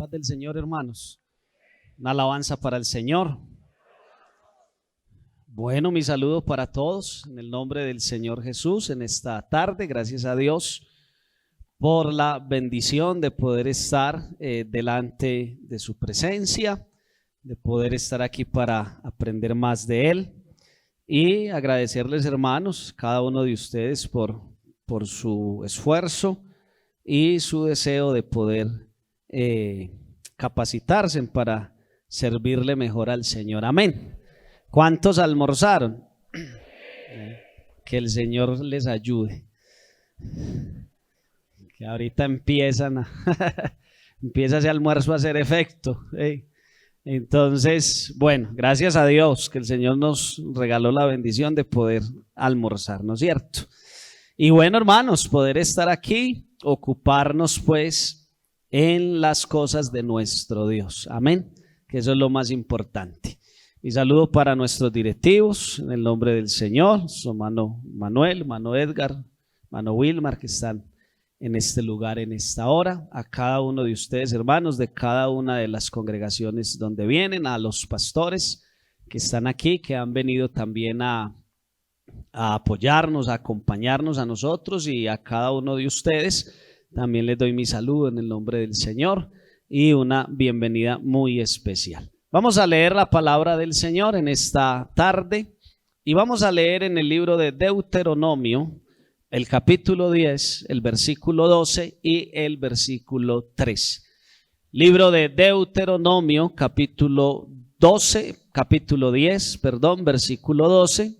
paz del Señor, hermanos. Una alabanza para el Señor. Bueno, mi saludo para todos en el nombre del Señor Jesús en esta tarde. Gracias a Dios por la bendición de poder estar delante de su presencia, de poder estar aquí para aprender más de Él y agradecerles, hermanos, cada uno de ustedes por su esfuerzo y su deseo de poder capacitarse para servirle mejor al Señor. Amén. ¿Cuántos almorzaron? Que el Señor les ayude. Que ahorita empieza ese almuerzo a hacer efecto. Entonces, bueno, gracias a Dios que el Señor nos regaló la bendición de poder almorzar, ¿no es cierto? Y bueno, hermanos, poder estar aquí, ocuparnos pues en las cosas de nuestro Dios. Amén. Que eso es lo más importante. Mi saludo para nuestros directivos, en el nombre del Señor, su hermano Manuel, hermano Edgar, hermano Wilmar, que están en este lugar, en esta hora, a cada uno de ustedes, hermanos, de cada una de las congregaciones donde vienen, a los pastores que están aquí, que han venido también a apoyarnos, a acompañarnos a nosotros, y a cada uno de ustedes también les doy mi saludo en el nombre del Señor y una bienvenida muy especial. Vamos a leer la palabra del Señor en esta tarde y vamos a leer en el libro de Deuteronomio, el capítulo 10, el versículo 12 y el versículo 3. Libro de Deuteronomio, capítulo 10, versículo 12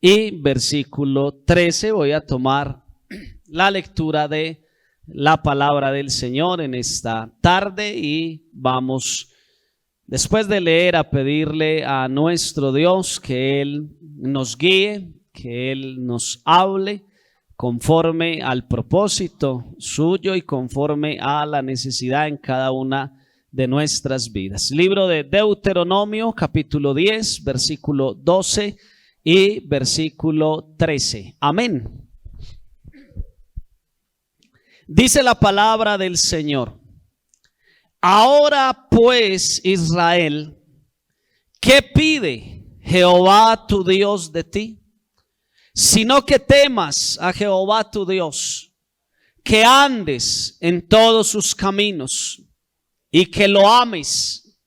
y versículo 13. Voy a tomar la lectura de la palabra del Señor en esta tarde y vamos, después de leer, a pedirle a nuestro Dios que Él nos guíe, que Él nos hable conforme al propósito suyo y conforme a la necesidad en cada una de nuestras vidas. Libro de Deuteronomio, capítulo 10, versículo 12 y versículo 13. Amén. Dice la palabra del Señor: ahora pues, Israel, ¿qué pide Jehová tu Dios de ti? Sino que temas a Jehová tu Dios, que andes en todos sus caminos y que lo ames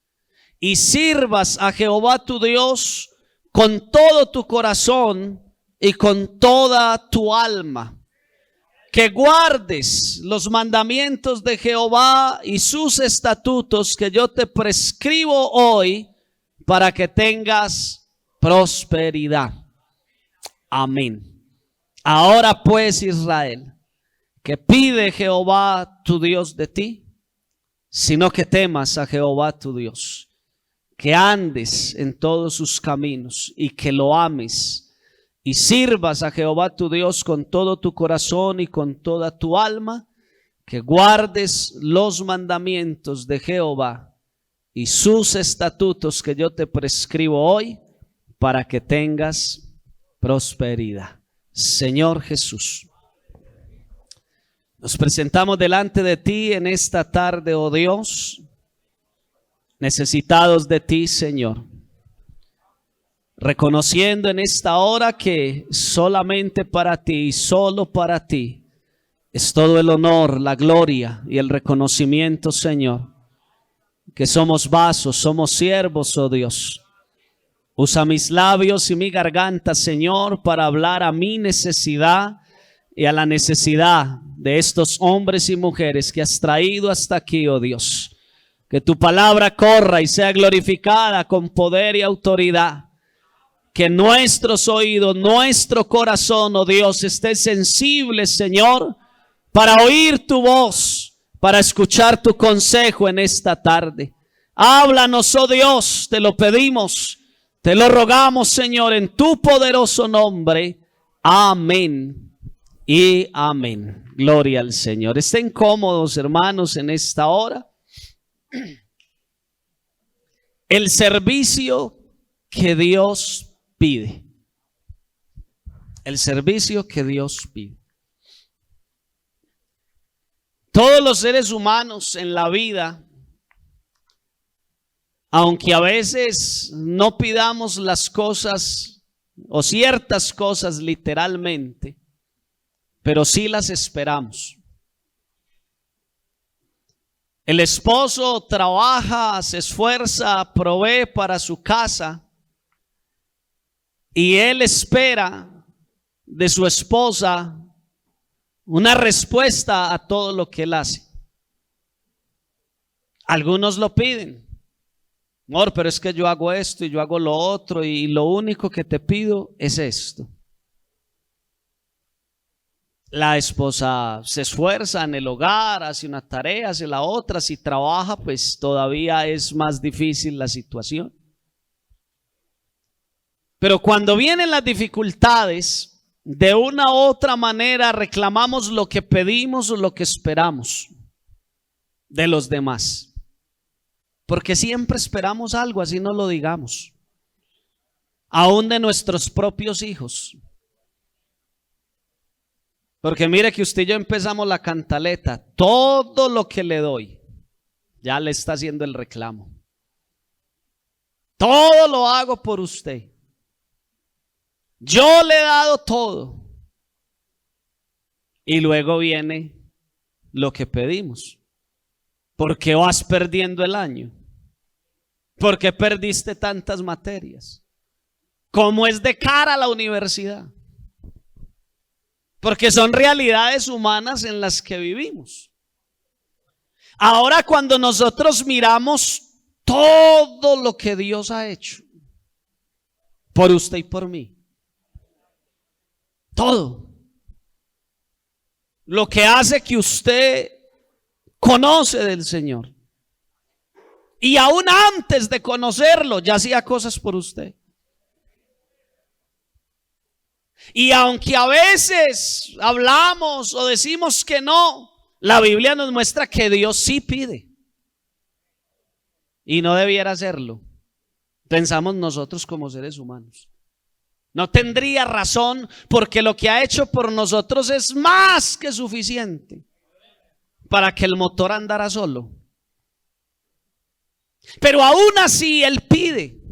y sirvas a Jehová tu Dios con todo tu corazón y con toda tu alma. Que guardes los mandamientos de Jehová y sus estatutos que yo te prescribo hoy para que tengas prosperidad. Amén. Ahora pues, Israel, ¿qué pide Jehová tu Dios de ti? Sino que temas a Jehová tu Dios, que andes en todos sus caminos y que lo ames y sirvas a Jehová tu Dios con todo tu corazón y con toda tu alma, que guardes los mandamientos de Jehová y sus estatutos que yo te prescribo hoy para que tengas prosperidad. Señor Jesús, nos presentamos delante de ti en esta tarde, oh Dios, necesitados de ti, Señor. Reconociendo en esta hora que solamente para ti y solo para ti es todo el honor, la gloria y el reconocimiento, Señor. Que somos vasos, somos siervos, oh Dios. Usa mis labios y mi garganta, Señor, para hablar a mi necesidad y a la necesidad de estos hombres y mujeres que has traído hasta aquí, oh Dios. Que tu palabra corra y sea glorificada con poder y autoridad. Que nuestros oídos, nuestro corazón, oh Dios, esté sensible, Señor, para oír tu voz, para escuchar tu consejo en esta tarde. Háblanos, oh Dios, te lo pedimos, te lo rogamos, Señor, en tu poderoso nombre. Amén y amén. Gloria al Señor. Estén cómodos, hermanos, en esta hora. El servicio que Dios pide. El servicio que Dios pide. Todos los seres humanos en la vida aunque a veces no pidamos las cosas o ciertas cosas literalmente, pero sí las esperamos. El esposo trabaja, se esfuerza, provee para su casa y él espera de su esposa una respuesta a todo lo que él hace. Algunos lo piden. Amor, pero es que yo hago esto y yo hago lo otro y lo único que te pido es esto. La esposa se esfuerza en el hogar, hace una tarea, hace la otra. Si trabaja, pues todavía es más difícil la situación. Pero cuando vienen las dificultades, de una u otra manera reclamamos lo que pedimos o lo que esperamos de los demás. Porque siempre esperamos algo, así no lo digamos. Aún de nuestros propios hijos. Porque mire que usted y yo empezamos la cantaleta. Todo lo que le doy, ya le está haciendo el reclamo. Todo lo hago por usted. Yo le he dado todo. Y luego viene lo que pedimos. ¿Por qué vas perdiendo el año? ¿Por qué perdiste tantas materias? ¿Cómo es de cara a la universidad? Porque son realidades humanas en las que vivimos. Ahora cuando nosotros miramos todo lo que Dios ha hecho por usted y por mí, todo lo que hace que usted conoce del Señor y aún antes de conocerlo ya hacía cosas por usted. Y aunque a veces hablamos o decimos que no, la Biblia nos muestra que Dios sí pide. Y no debiera hacerlo. Pensamos nosotros como seres humanos. No tendría razón porque lo que ha hecho por nosotros es más que suficiente para que el motor andara solo. Pero aún así Él pide.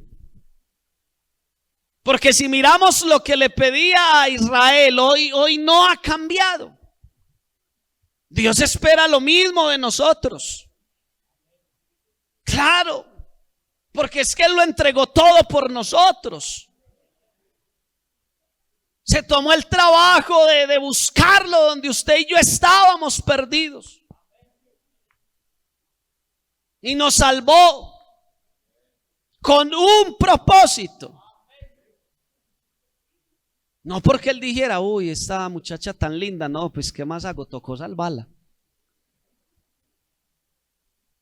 Porque si miramos lo que le pedía a Israel, hoy no ha cambiado. Dios espera lo mismo de nosotros. Claro, porque es que Él lo entregó todo por nosotros. Se tomó el trabajo de buscarlo donde usted y yo estábamos perdidos. Y nos salvó con un propósito. No porque Él dijera, uy, esta muchacha tan linda, no, pues ¿qué más hago? Tocó salvarla.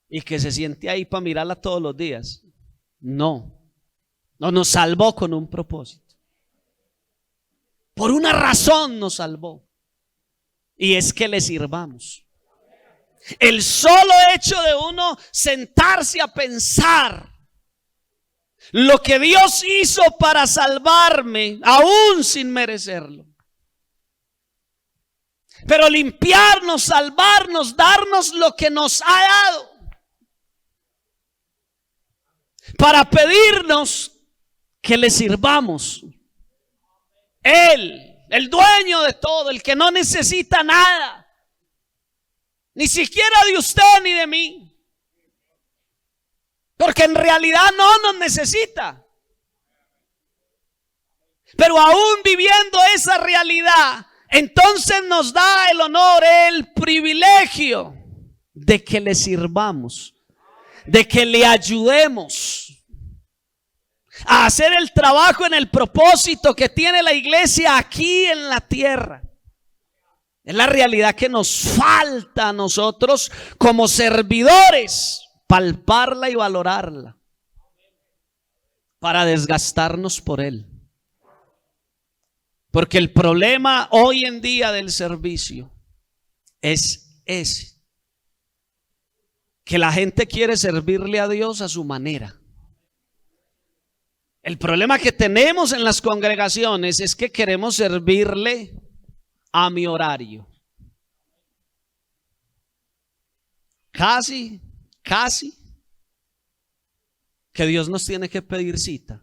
Y que se siente ahí para mirarla todos los días. No, nos salvó con un propósito. Por una razón nos salvó. Y es que le sirvamos. El solo hecho de uno sentarse a pensar lo que Dios hizo para salvarme, aún sin merecerlo. Pero limpiarnos, salvarnos, darnos lo que nos ha dado. Para pedirnos que le sirvamos. Él, el dueño de todo, el que no necesita nada. Ni siquiera de usted ni de mí. Porque en realidad no nos necesita. Pero aún viviendo esa realidad, entonces nos da el honor, el privilegio de que le sirvamos, de que le ayudemos a hacer el trabajo en el propósito que tiene la iglesia aquí en la tierra. Es la realidad que nos falta a nosotros como servidores. Palparla y valorarla para desgastarnos por Él. Porque el problema hoy en día del servicio es ese: que la gente quiere servirle a Dios a su manera. El problema que tenemos en las congregaciones es que queremos servirle a mi horario. Casi que Dios nos tiene que pedir cita.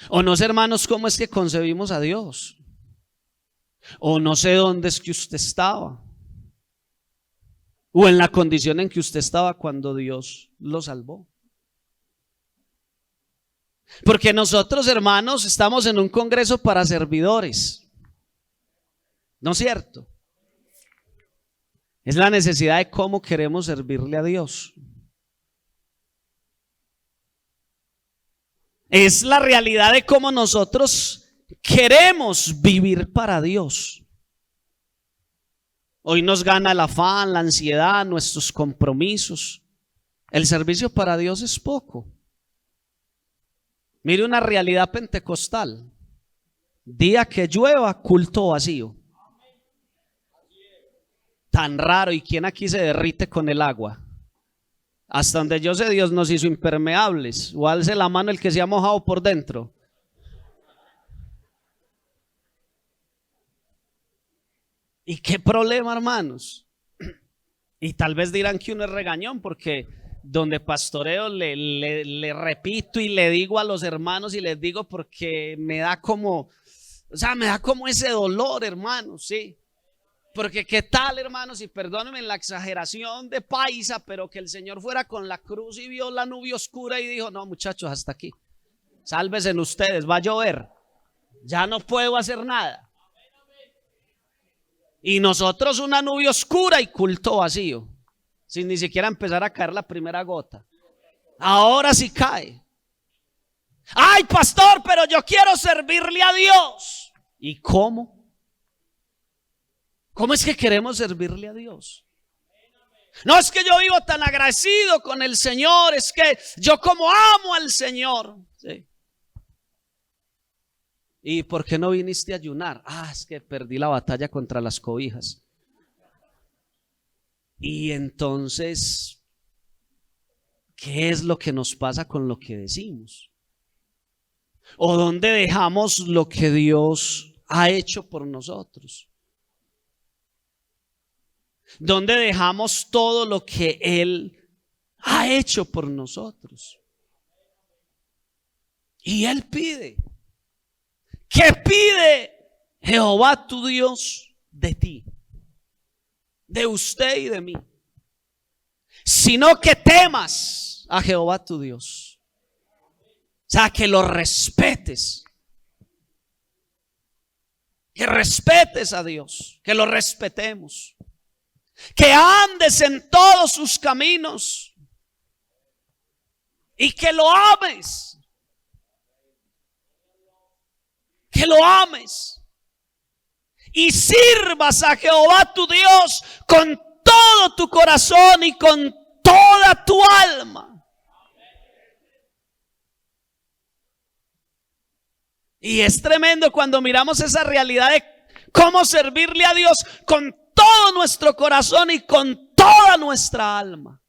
O no sé, hermanos, cómo es que concebimos a Dios. O no sé dónde es que usted estaba. O en la condición en que usted estaba cuando Dios lo salvó. Porque nosotros, hermanos, estamos en un congreso para servidores. ¿No es cierto? Es la necesidad de cómo queremos servirle a Dios. Es la realidad de cómo nosotros queremos vivir para Dios. Hoy nos gana el afán, la ansiedad, nuestros compromisos. El servicio para Dios es poco. Mire una realidad pentecostal. Día que llueva, culto vacío. Tan raro. ¿Y quién aquí se derrite con el agua? Hasta donde yo sé, Dios nos hizo impermeables. O alce la mano el que se ha mojado por dentro. ¿Y qué problema, hermanos? Y tal vez dirán que uno es regañón, porque donde pastoreo le repito y le digo a los hermanos y les digo porque me da como, me da como ese dolor, hermanos, sí. Porque qué tal, hermanos, y perdónenme la exageración de paisa, pero que el Señor fuera con la cruz y vio la nube oscura y dijo, no, muchachos, hasta aquí. Sálvense ustedes, va a llover. Ya no puedo hacer nada. Y nosotros una nube oscura y culto vacío, sin ni siquiera empezar a caer la primera gota. Ahora sí cae. Ay, pastor, pero yo quiero servirle a Dios. ¿Y cómo? ¿Cómo es que queremos servirle a Dios? No es que yo vivo tan agradecido con el Señor, es que yo como amo al Señor. Sí. ¿Y por qué no viniste a ayunar? Es que perdí la batalla contra las cobijas. Y entonces, ¿qué es lo que nos pasa con lo que decimos? ¿O dónde dejamos lo que Dios ha hecho por nosotros? ¿Dónde dejamos todo lo que Él ha hecho por nosotros? Y Él pide. ¿Qué pide Jehová tu Dios de ti? De usted y de mí. Sino que temas a Jehová tu Dios. O sea, que lo respetes. Que respetes a Dios. Que lo respetemos. Que andes en todos sus caminos. Y que lo ames. Que lo ames y sirvas a Jehová tu Dios con todo tu corazón y con toda tu alma. Y es tremendo cuando miramos esa realidad de cómo servirle a Dios con todo nuestro corazón y con toda nuestra alma.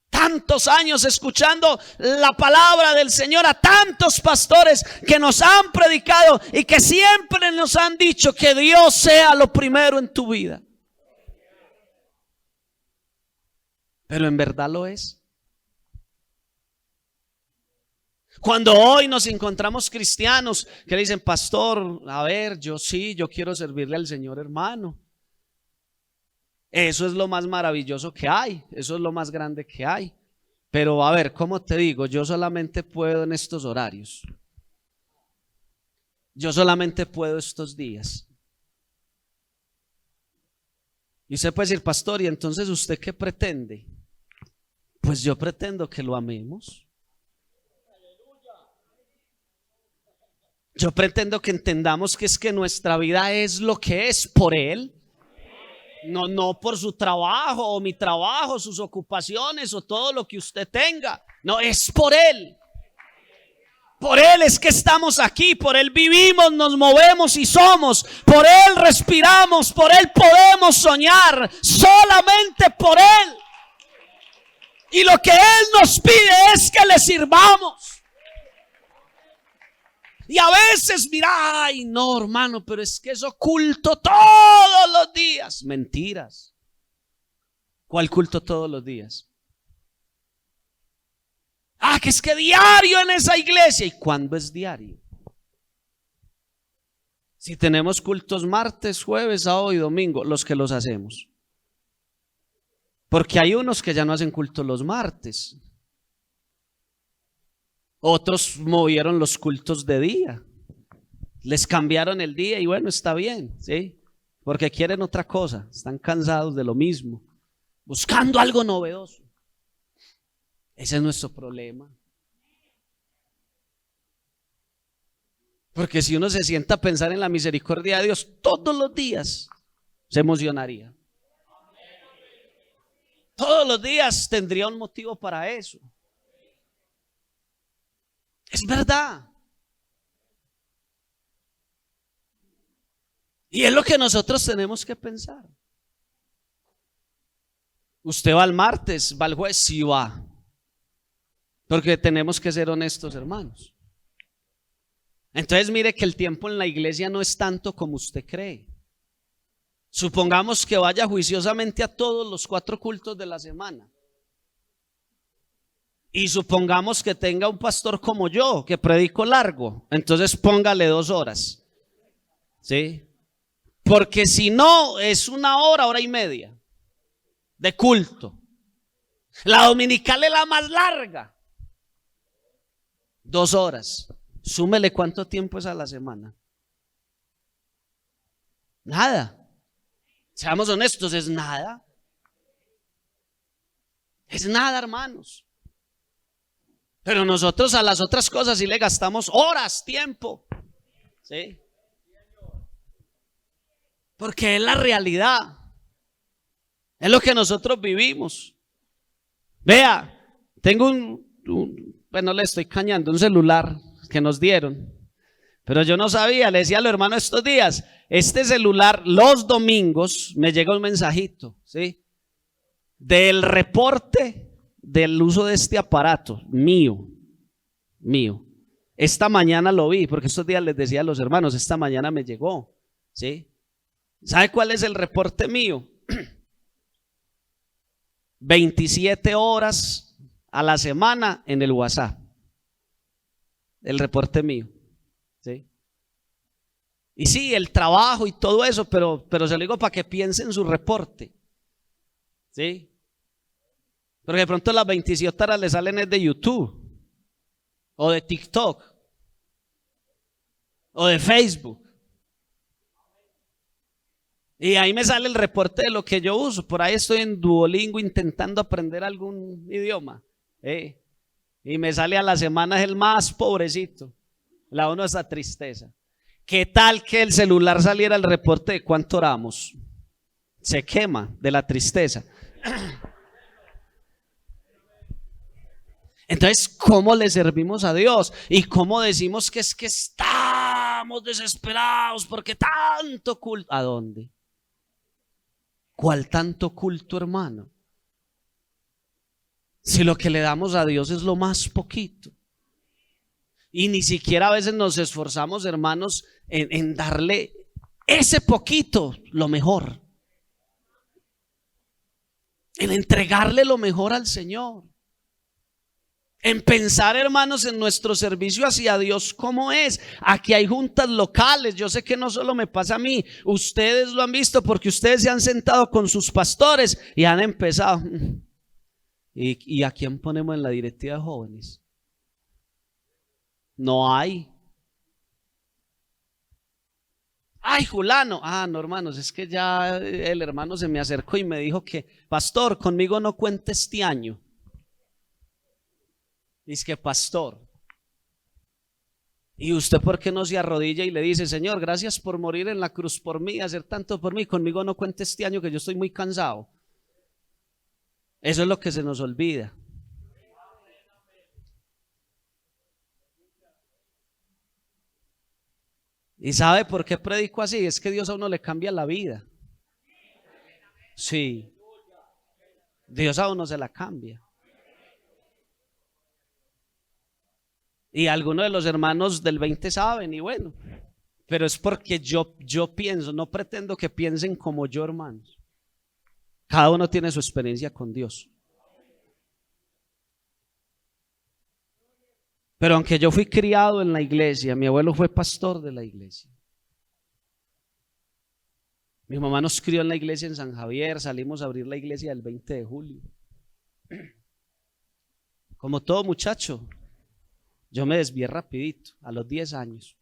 Tantos años escuchando la palabra del Señor, a tantos pastores que nos han predicado y que siempre nos han dicho que Dios sea lo primero en tu vida. Pero en verdad lo es. Cuando hoy nos encontramos cristianos que dicen, pastor, a ver, yo quiero servirle al Señor, hermano. Eso es lo más maravilloso que hay, eso es lo más grande que hay. Pero a ver, ¿cómo te digo? Yo solamente puedo en estos horarios. Yo solamente puedo estos días. Y usted puede decir, pastor, ¿y entonces usted qué pretende? Pues yo pretendo que lo amemos. Yo pretendo que entendamos que es que nuestra vida es lo que es por Él. No por su trabajo o mi trabajo, sus ocupaciones o todo lo que usted tenga. No, es por Él. Por Él es que estamos aquí, por Él vivimos, nos movemos y somos. Por Él respiramos, por Él podemos soñar. Solamente por Él. Y lo que Él nos pide es que le sirvamos. Y a veces mira, ay no hermano, pero es que es oculto todos los días. Mentiras. ¿Cuál culto todos los días? Ah, que es que diario en esa iglesia. ¿Y cuándo es diario? Si tenemos cultos martes, jueves, sábado y domingo, los que los hacemos. Porque hay unos que ya no hacen culto los martes. Otros movieron los cultos de día. Les cambiaron el día y bueno, está bien, ¿sí? Porque quieren otra cosa. Están cansados de lo mismo. Buscando algo novedoso. Ese es nuestro problema. Porque si uno se sienta a pensar en la misericordia de Dios todos los días, se emocionaría. Todos los días tendría un motivo para eso. Es verdad. Y es lo que nosotros tenemos que pensar. Usted va el martes, va el jueves, sí va. Porque tenemos que ser honestos, hermanos. Entonces mire que el tiempo en la iglesia no es tanto como usted cree. Supongamos que vaya juiciosamente a todos los 4 cultos de la semana. Y supongamos que tenga un pastor como yo, que predico largo. Entonces póngale 2 horas. ¿Sí? Porque si no, es 1 hora, hora y media de culto. La dominical es la más larga. 2 horas. Súmele cuánto tiempo es a la semana. Nada. Seamos honestos, es nada. Es nada, hermanos. Pero nosotros a las otras cosas sí le gastamos horas, tiempo. ¿Sí? Porque es la realidad. Es lo que nosotros vivimos. Vea, tengo bueno, le estoy cañando, un celular que nos dieron. Pero yo no sabía, le decía a los hermanos estos días, este celular los domingos me llega un mensajito, ¿sí? Del reporte del uso de este aparato, mío. Esta mañana lo vi, porque estos días les decía a los hermanos, esta mañana me llegó, ¿sí? ¿Sabe cuál es el reporte mío? 27 horas a la semana en el WhatsApp. El reporte mío. ¿Sí? Y sí, el trabajo y todo eso, pero se lo digo para que piense en su reporte. ¿Sí? Porque de pronto las 27 horas le salen es de YouTube, o de TikTok, o de Facebook. Y ahí me sale el reporte de lo que yo uso. Por ahí estoy en Duolingo intentando aprender algún idioma. Y me sale a la semana es el más pobrecito. La uno esa tristeza. ¿Qué tal que el celular saliera el reporte de cuánto oramos? Se quema de la tristeza. Entonces, ¿cómo le servimos a Dios? ¿Y cómo decimos que es que estamos desesperados porque tanto culto? ¿A dónde? ¿Cuál tanto culto, hermano? Si lo que le damos a Dios es lo más poquito. Y ni siquiera a veces nos esforzamos, hermanos, en darle ese poquito lo mejor. En entregarle lo mejor al Señor. En pensar, hermanos, en nuestro servicio hacia Dios, ¿cómo es? Aquí hay juntas locales. Yo sé que no solo me pasa a mí. Ustedes lo han visto porque ustedes se han sentado con sus pastores y han empezado. ¿Y a quién ponemos en la directiva de jóvenes? No hay. Ay, Julano. Ah, no, hermanos, es que ya el hermano se me acercó y me dijo que, pastor, conmigo no cuente este año. Dice que pastor. ¿Y usted por qué no se arrodilla y le dice, Señor, gracias por morir en la cruz por mí, hacer tanto por mí, conmigo no cuente este año que yo estoy muy cansado? Eso es lo que se nos olvida. ¿Y sabe por qué predico así? Es que Dios a uno le cambia la vida. Sí. Dios a uno se la cambia. Y algunos de los hermanos del 20 saben, y bueno, pero es porque yo pienso, no pretendo que piensen como yo, hermanos. Cada uno tiene su experiencia con Dios. Pero aunque yo fui criado en la iglesia, mi abuelo fue pastor de la iglesia. Mi mamá nos crió en la iglesia en San Javier, salimos a abrir la iglesia el 20 de julio. Como todo muchacho, yo me desvié rapidito, a los 10 años.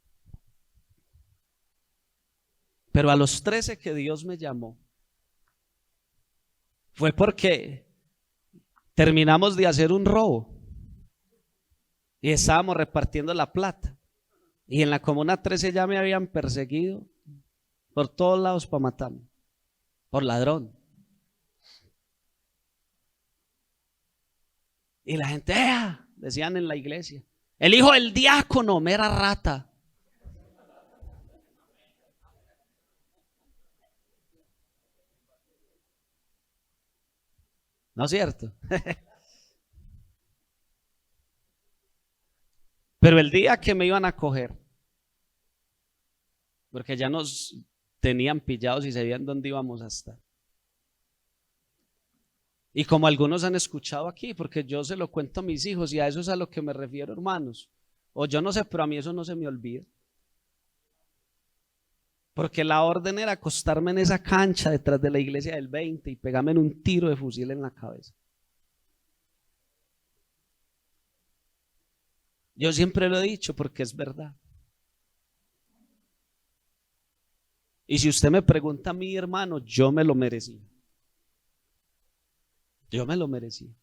Pero a los 13 que Dios me llamó, fue porque terminamos de hacer un robo y estábamos repartiendo la plata. Y en la Comuna 13 ya me habían perseguido por todos lados para matarme, por ladrón. Y la gente, decían en la iglesia, el hijo del diácono, mera rata. ¿No es cierto? Pero el día que me iban a coger, porque ya nos tenían pillados y sabían dónde íbamos a estar. Y como algunos han escuchado aquí, porque yo se lo cuento a mis hijos y a eso es a lo que me refiero, hermanos. O yo no sé, pero a mí eso no se me olvida. Porque la orden era acostarme en esa cancha detrás de la iglesia del 20 y pegarme en un tiro de fusil en la cabeza. Yo siempre lo he dicho porque es verdad. Y si usted me pregunta a mí, hermano, yo me lo merecí. Yo me lo merecí.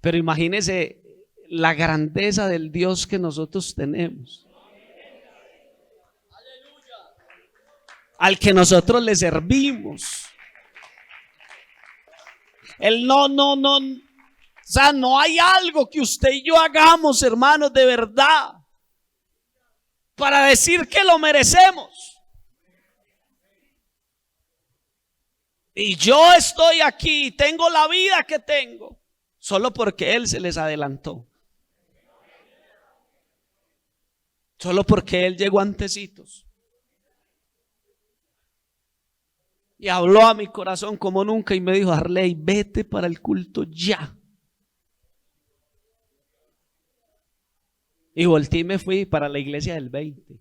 Pero imagínese la grandeza del Dios que nosotros tenemos. Al que nosotros le servimos. Él no. O sea, no hay algo que usted y yo hagamos, hermanos, de verdad, para decir que lo merecemos. Y yo estoy aquí, tengo la vida que tengo, solo porque Él se les adelantó. Solo porque Él llegó antecitos. Y habló a mi corazón como nunca y me dijo, Arley, vete para el culto ya. Y volteé y me fui para la iglesia del 20.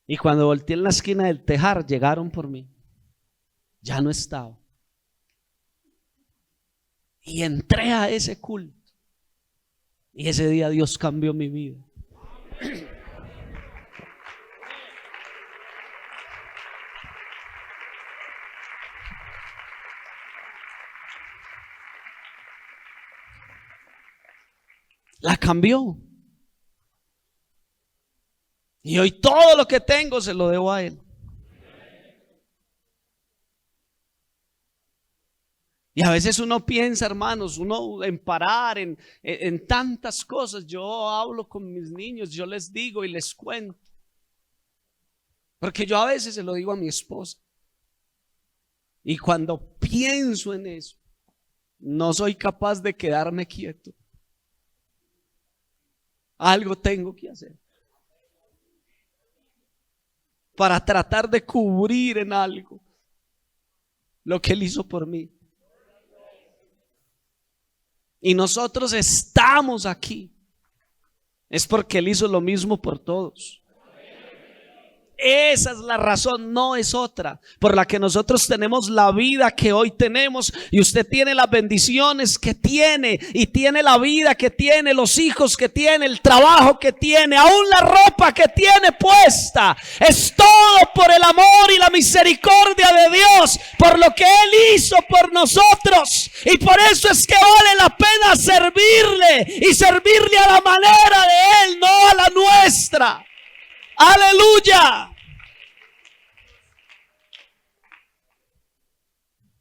Y cuando volteé en la esquina del Tejar, llegaron por mí. Ya no estaba. Y entré a ese culto. Y ese día Dios cambió mi vida. La cambió. Y hoy todo lo que tengo se lo debo a Él. Y a veces uno piensa, hermanos, uno en parar en tantas cosas. Yo hablo con mis niños, yo les digo y les cuento. Porque yo a veces se lo digo a mi esposa. Y cuando pienso en eso, no soy capaz de quedarme quieto. Algo tengo que hacer para tratar de cubrir en algo lo que Él hizo por mí. Y nosotros estamos aquí es porque Él hizo lo mismo por todos. Esa es la razón, no es otra, por la que nosotros tenemos la vida que hoy tenemos. Y usted tiene las bendiciones que tiene, y tiene la vida que tiene, los hijos que tiene, el trabajo que tiene, aún la ropa que tiene puesta. Es todo por el amor y la misericordia de Dios, por lo que Él hizo por nosotros. Y por eso es que vale la pena servirle, y servirle a la manera de Él, no a la nuestra. Aleluya.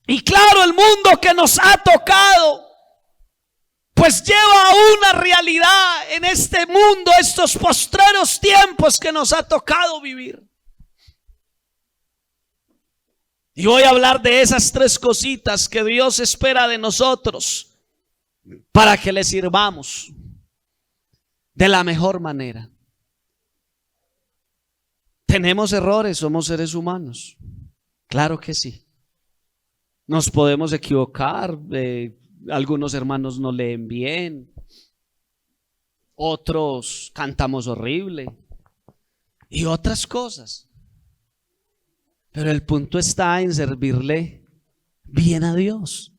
Y claro, el mundo que nos ha tocado, pues lleva a una realidad en este mundo, estos postreros tiempos que nos ha tocado vivir. Y voy a hablar de esas tres cositas que Dios espera de nosotros para que le sirvamos de la mejor manera. Tenemos errores, somos seres humanos. Claro que sí. Nos podemos equivocar. Algunos hermanos no leen bien. Otros cantamos horrible. Y otras cosas. Pero el punto está en servirle bien a Dios.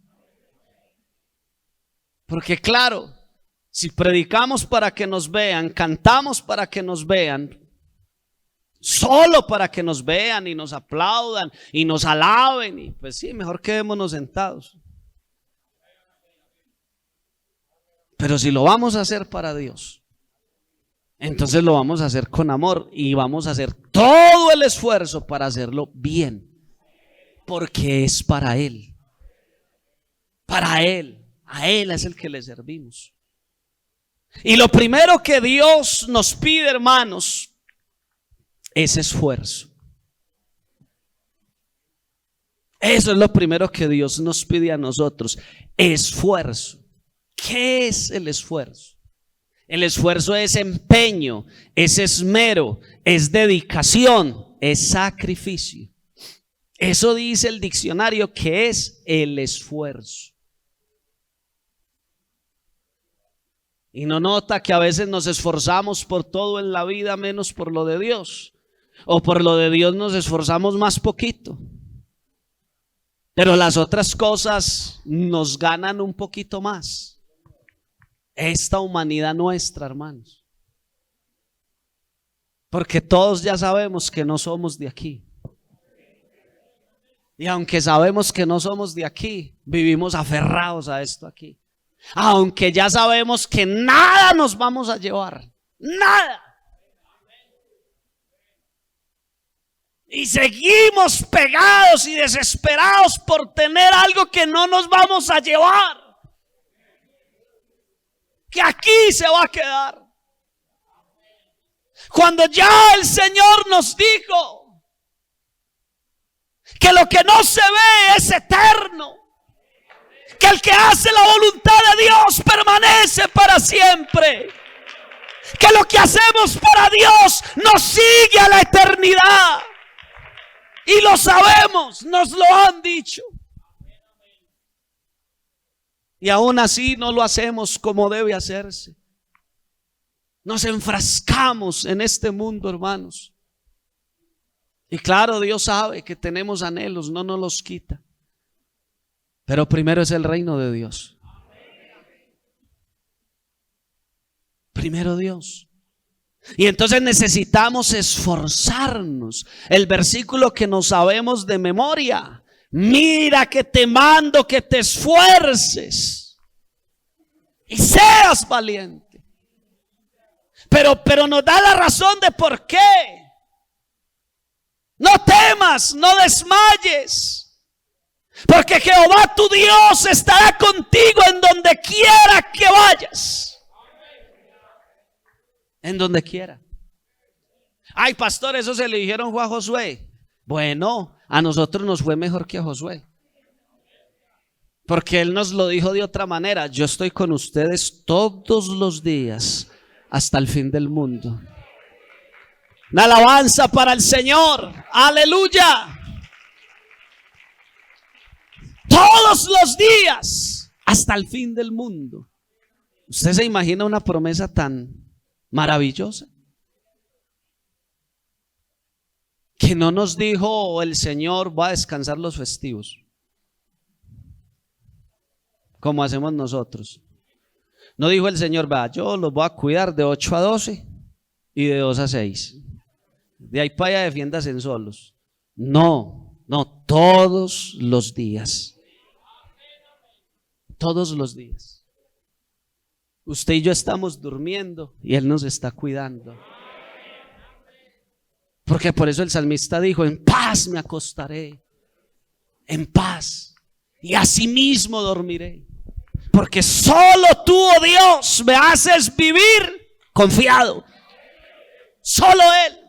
Porque claro, si predicamos para que nos vean, cantamos para que nos vean, solo para que nos vean y nos aplaudan y nos alaben, y pues sí, mejor quedémonos sentados. Pero si lo vamos a hacer para Dios, entonces lo vamos a hacer con amor y vamos a hacer todo el esfuerzo para hacerlo bien, porque es para Él. Para Él. A Él es el que le servimos. Y lo primero que Dios nos pide, hermanos, es esfuerzo. Eso es lo primero que Dios nos pide a nosotros, esfuerzo. ¿Qué es el esfuerzo? El esfuerzo es empeño, es esmero, es dedicación, es sacrificio. Eso dice el diccionario que es el esfuerzo. Y no nota que a veces nos esforzamos por todo en la vida menos por lo de Dios. O por lo de Dios nos esforzamos más poquito. Pero las otras cosas nos ganan un poquito más. Esta humanidad nuestra, hermanos. Porque todos ya sabemos que no somos de aquí. Y aunque sabemos que no somos de aquí, vivimos aferrados a esto aquí. Aunque ya sabemos que nada nos vamos a llevar, nada. Y seguimos pegados y desesperados por tener algo que no nos vamos a llevar, que aquí se va a quedar. Cuando ya el Señor nos dijo que lo que no se ve es eterno, que el que hace la voluntad de Dios permanece para siempre, que lo que hacemos para Dios nos sigue a la eternidad, y lo sabemos, nos lo han dicho, y aún así no lo hacemos como debe hacerse. Nos enfrascamos en este mundo, hermanos, y claro, Dios sabe que tenemos anhelos, no nos los quita. Pero primero es el reino de Dios. Primero Dios. Y entonces necesitamos esforzarnos. El versículo que nos sabemos de memoria. Mira que te mando que te esfuerces y seas valiente. Pero nos da la razón de por qué. No temas, no desmayes. Porque Jehová tu Dios estará contigo en donde quiera que vayas. En donde quiera. Ay, pastor, eso se le dijeron fue a Josué. Bueno, a nosotros nos fue mejor que a Josué. Porque él nos lo dijo de otra manera. Yo estoy con ustedes todos los días hasta el fin del mundo. Una alabanza para el Señor. Aleluya. Todos los días hasta el fin del mundo. ¿Usted se imagina una promesa tan maravillosa? Que no nos dijo el Señor va a descansar los festivos, como hacemos nosotros. No dijo el Señor, va, yo los voy a cuidar de 8 a 12 y de 2 a 6. De ahí para allá defiéndase en solos. No, todos los días. Todos los días. Usted y yo estamos durmiendo y Él nos está cuidando. Porque por eso el salmista dijo, en paz me acostaré, en paz, y asimismo dormiré. Porque solo tú, oh Dios, me haces vivir confiado. Solo Él.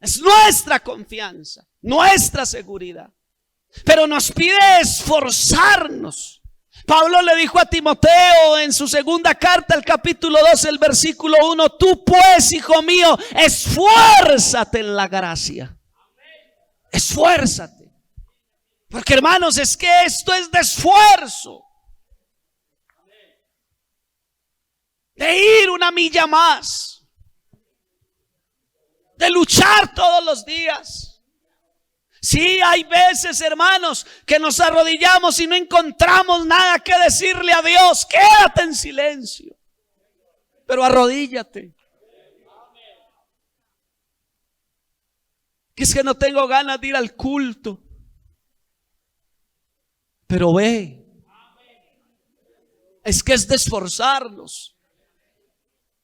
Es nuestra confianza, nuestra seguridad. Pero nos pide esforzarnos. Pablo le dijo a Timoteo en su segunda carta, el capítulo 2, el versículo 1: tú pues, hijo mío, esfuérzate en la gracia. Esfuérzate. Porque hermanos, es que esto es de esfuerzo. De ir una milla más. De luchar todos los días. Sí, hay veces, hermanos, que nos arrodillamos y no encontramos nada que decirle a Dios. Quédate en silencio, pero arrodíllate. Que es que no tengo ganas de ir al culto, pero ve. Es que es de esforzarnos.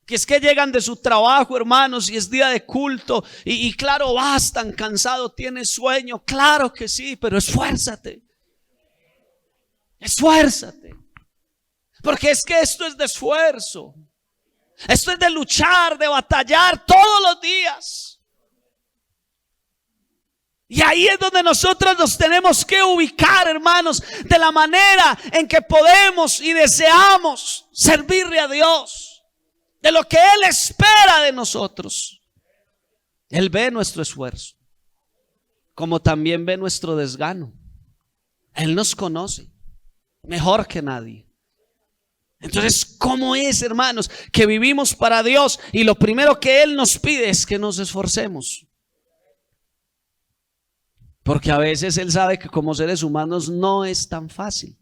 Que es que llegan de su trabajo, hermanos, y es día de culto, y claro, vas tan cansado, tienes sueño, claro que sí, pero esfuérzate. Esfuérzate. Porque es que esto es de esfuerzo. Esto es de luchar, de batallar todos los días. Y ahí es donde nosotros nos tenemos que ubicar, hermanos, de la manera en que podemos y deseamos servirle a Dios. De lo que Él espera de nosotros. Él ve nuestro esfuerzo, como también ve nuestro desgano. Él nos conoce mejor que nadie. Entonces, ¿cómo es, hermanos, que vivimos para Dios? Y lo primero que Él nos pide es que nos esforcemos. Porque a veces Él sabe que como seres humanos no es tan fácil.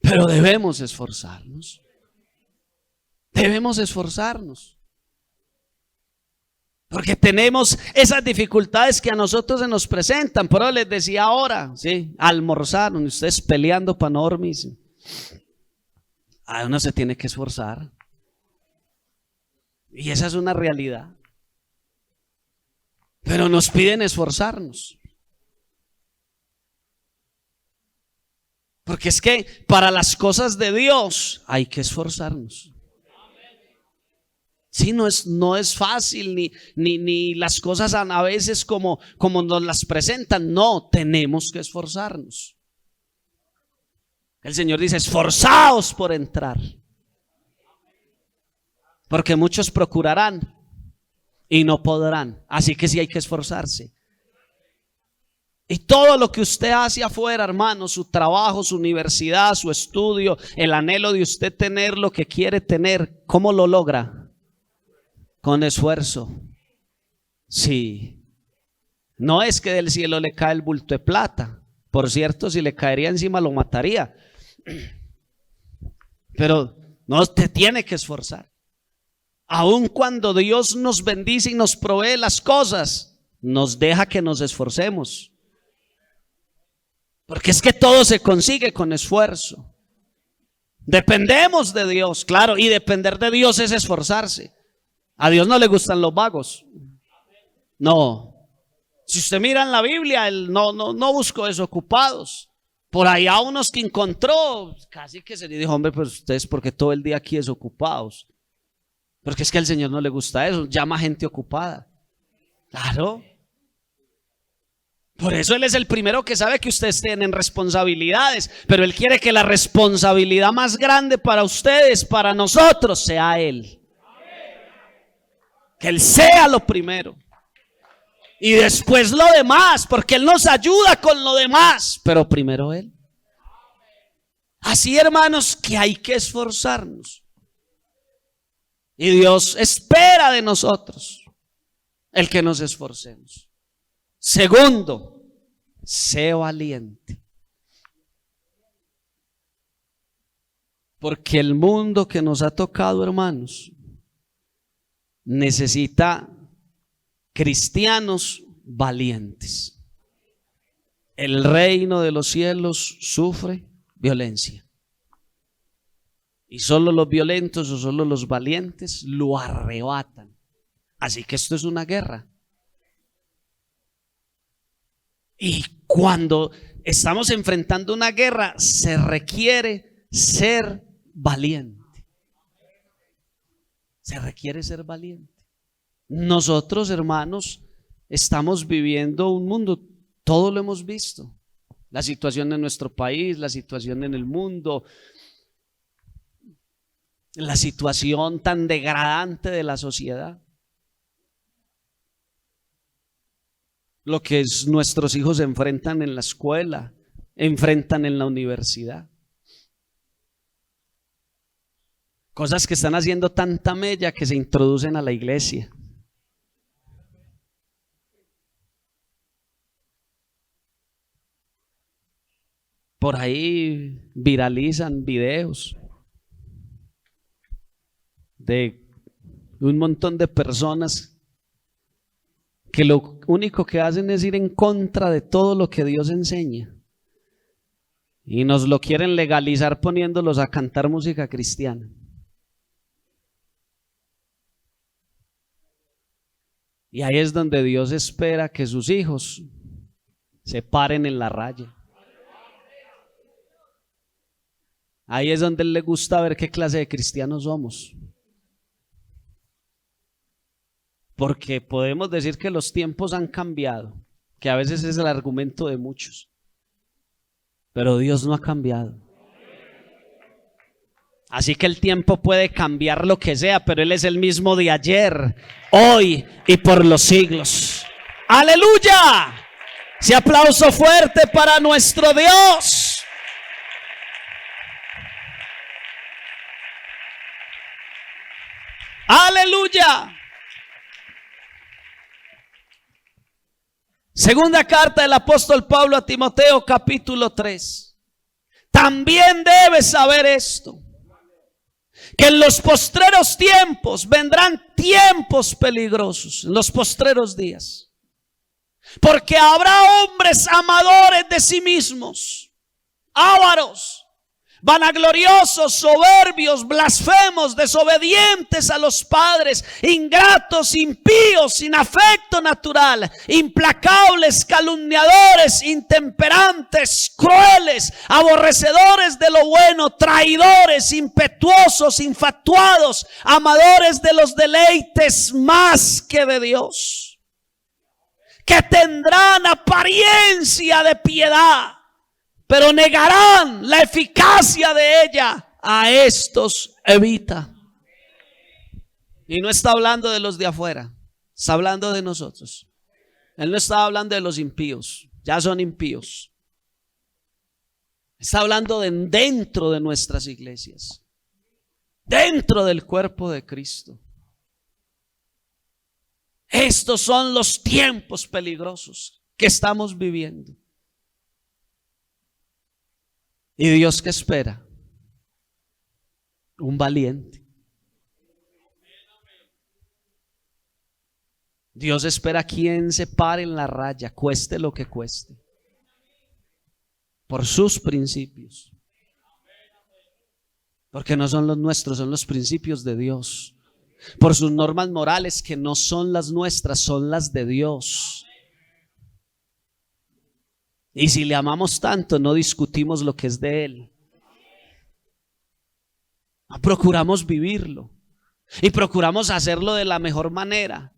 Pero debemos esforzarnos. Debemos esforzarnos. Porque tenemos esas dificultades que a nosotros se nos presentan. Pero les decía ahora, sí, almorzaron, ustedes peleando para no dormirse. Uno se tiene que esforzar. Y esa es una realidad. Pero nos piden esforzarnos. Porque es que para las cosas de Dios hay que esforzarnos. Sí, no es fácil, ni las cosas a veces como nos las presentan. No, tenemos que esforzarnos. El Señor dice: esforzaos por entrar. Porque muchos procurarán y no podrán. Así que sí hay que esforzarse. Y todo lo que usted hace afuera, hermano, su trabajo, su universidad, su estudio, el anhelo de usted tener lo que quiere tener, ¿cómo lo logra? Con esfuerzo. Sí. No es que del cielo le cae el bulto de plata. Por cierto, si le caería encima lo mataría. Pero no, te tiene que esforzar. Aun cuando Dios nos bendice y nos provee las cosas, nos deja que nos esforcemos. Porque es que todo se consigue con esfuerzo. Dependemos de Dios, claro, y depender de Dios es esforzarse. A Dios no le gustan los vagos. No. Si usted mira en la Biblia, Él no buscó desocupados. Por allá unos que encontró, casi que se le dijo: hombre, pues ustedes, porque todo el día aquí desocupados. Porque es que al Señor no le gusta eso, llama gente ocupada. Claro. Por eso Él es el primero que sabe que ustedes tienen responsabilidades, pero Él quiere que la responsabilidad más grande para ustedes, para nosotros, sea Él. Que Él sea lo primero. Y después lo demás, porque Él nos ayuda con lo demás, pero primero Él. Así, hermanos, que hay que esforzarnos. Y Dios espera de nosotros el que nos esforcemos. Segundo, sé valiente. Porque el mundo que nos ha tocado, hermanos, necesita cristianos valientes. El reino de los cielos sufre violencia. Y solo los violentos o solo los valientes lo arrebatan. Así que esto es una guerra. Y cuando estamos enfrentando una guerra, se requiere ser valiente. Se requiere ser valiente. Nosotros, hermanos, estamos viviendo un mundo, todo lo hemos visto. La situación en nuestro país, la situación en el mundo, la situación tan degradante de la sociedad. Lo que nuestros hijos enfrentan en la escuela, enfrentan en la universidad. Cosas que están haciendo tanta mella que se introducen a la iglesia. Por ahí viralizan videos de un montón de personas que lo único que hacen es ir en contra de todo lo que Dios enseña. Y nos lo quieren legalizar poniéndolos a cantar música cristiana. Y ahí es donde Dios espera que sus hijos se paren en la raya. Ahí es donde Él le gusta ver qué clase de cristianos somos. Porque podemos decir que los tiempos han cambiado, que a veces es el argumento de muchos. Pero Dios no ha cambiado. Así que el tiempo puede cambiar lo que sea, pero Él es el mismo de ayer, hoy y por los siglos. ¡Aleluya! Ese aplauso fuerte para nuestro Dios. ¡Aleluya! Segunda carta del apóstol Pablo a Timoteo, capítulo 3. También debes saber esto, que en los postreros tiempos vendrán tiempos peligrosos, en los postreros días. Porque habrá hombres amadores de sí mismos, ávaros, vanagloriosos, soberbios, blasfemos, desobedientes a los padres, ingratos, impíos, sin afecto natural, implacables, calumniadores, intemperantes, crueles, aborrecedores de lo bueno, traidores, impetuosos, infatuados, amadores de los deleites más que de Dios, que tendrán apariencia de piedad, pero negarán la eficacia de ella. A estos evita. Y no está hablando de los de afuera, está hablando de nosotros. Él no está hablando de los impíos, ya son impíos. Está hablando de dentro de nuestras iglesias, dentro del cuerpo de Cristo. Estos son los tiempos peligrosos que estamos viviendo. ¿Y Dios qué espera? Un valiente. Dios espera quien se pare en la raya, cueste lo que cueste, por sus principios. Porque no son los nuestros, son los principios de Dios. Por sus normas morales que no son las nuestras, son las de Dios. Y si le amamos tanto, no discutimos lo que es de Él. Procuramos vivirlo y procuramos hacerlo de la mejor manera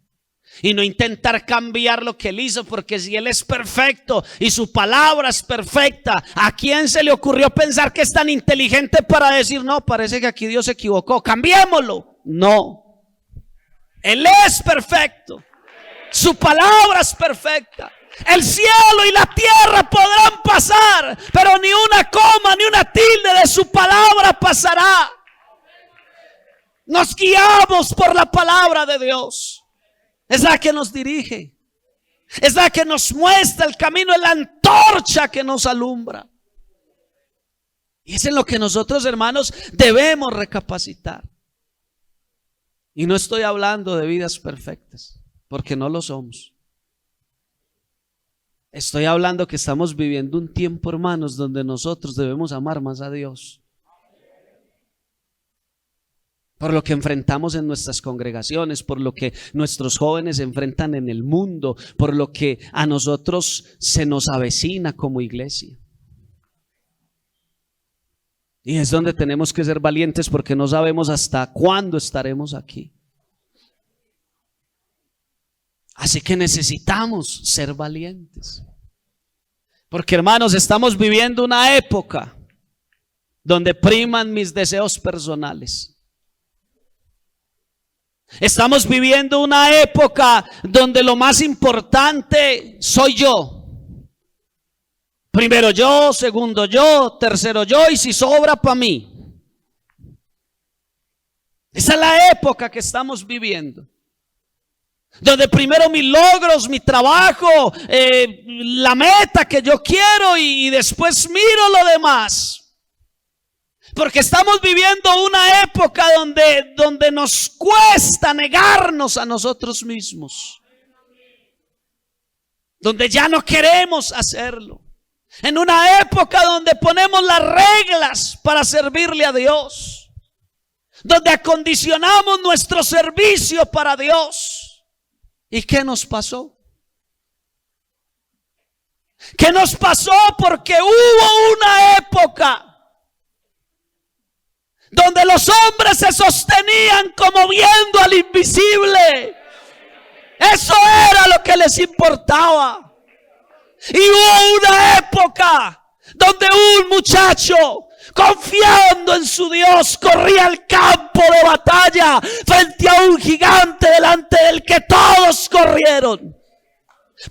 y no intentar cambiar lo que Él hizo, porque si Él es perfecto y su palabra es perfecta, ¿a quién se le ocurrió pensar que es tan inteligente para decir no, parece que aquí Dios se equivocó, cambiémoslo? No, Él es perfecto, su palabra es perfecta. El cielo y la tierra podrán pasar, pero ni una coma ni una tilde de su palabra pasará. Nos guiamos por la palabra de Dios. Es la que nos dirige, es la que nos muestra el camino, es la antorcha que nos alumbra. Y es en lo que nosotros, hermanos, debemos recapacitar. Y no estoy hablando de vidas perfectas, porque no lo somos. Estoy hablando que estamos viviendo un tiempo, hermanos, donde nosotros debemos amar más a Dios. Por lo que enfrentamos en nuestras congregaciones, por lo que nuestros jóvenes enfrentan en el mundo, por lo que a nosotros se nos avecina como iglesia. Y es donde tenemos que ser valientes, porque no sabemos hasta cuándo estaremos aquí. Así que necesitamos ser valientes. Porque hermanos, estamos viviendo una época donde priman mis deseos personales. Estamos viviendo una época donde lo más importante soy yo. Primero yo, segundo yo, tercero yo, y si sobra para mí. Esa es la época que estamos viviendo. Donde primero mis logros, mi trabajo, la meta que yo quiero y después miro lo demás. Porque estamos viviendo una época donde nos cuesta negarnos a nosotros mismos. Donde ya no queremos hacerlo. En una época donde ponemos las reglas para servirle a Dios. Donde acondicionamos nuestro servicio para Dios. ¿Y qué nos pasó? ¿Qué nos pasó? Porque hubo una época donde los hombres se sostenían como viendo al invisible. Eso era lo que les importaba. Y hubo una época donde un muchacho, confiando en su Dios, corría al campo de batalla frente a un gigante delante del que todos corrieron.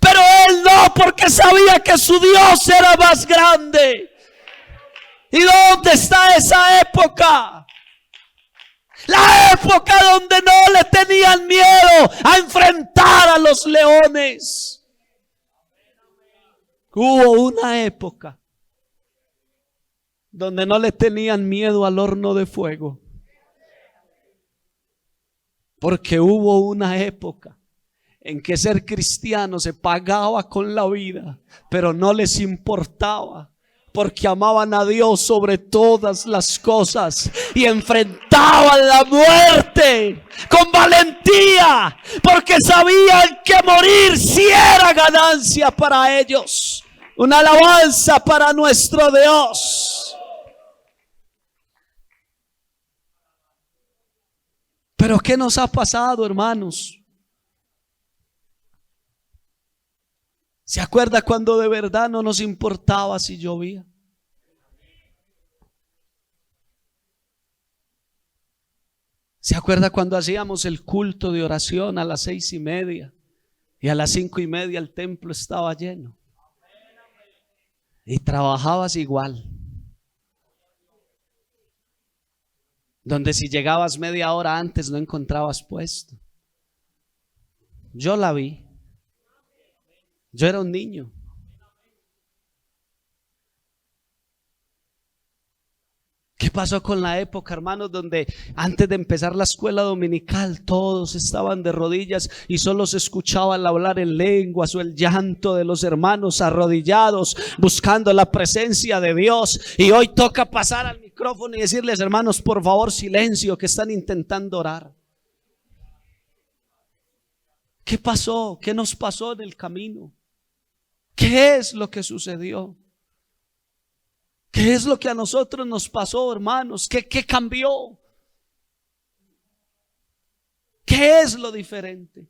Pero él no, porque sabía que su Dios era más grande. ¿Y dónde está esa época? La época donde no le tenían miedo a enfrentar a los leones. Hubo una época donde no le tenían miedo al horno de fuego. Porque hubo una época en que ser cristiano se pagaba con la vida, pero no les importaba. Porque amaban a Dios sobre todas las cosas y enfrentaban la muerte con valentía, porque sabían que morir sí era ganancia para ellos. Una alabanza para nuestro Dios. Pero ¿qué nos ha pasado, hermanos? ¿Se acuerda cuando de verdad no nos importaba si llovía? ¿Se acuerda cuando hacíamos el culto de oración a las 6:30 y a las 5:30 el templo estaba lleno? Y trabajabas igual. Donde si llegabas media hora antes no encontrabas puesto. Yo la vi. Yo era un niño. ¿Qué pasó con la época, hermanos, donde antes de empezar la escuela dominical todos estaban de rodillas y solo se escuchaba el hablar en lenguas o el llanto de los hermanos arrodillados buscando la presencia de Dios? Y hoy toca pasar al micrófono y decirles: hermanos, por favor, silencio, que están intentando orar. ¿Qué pasó? ¿Qué nos pasó en el camino? ¿Qué es lo que sucedió? ¿Qué es lo que a nosotros nos pasó, hermanos? ¿Qué cambió? ¿Qué es lo diferente?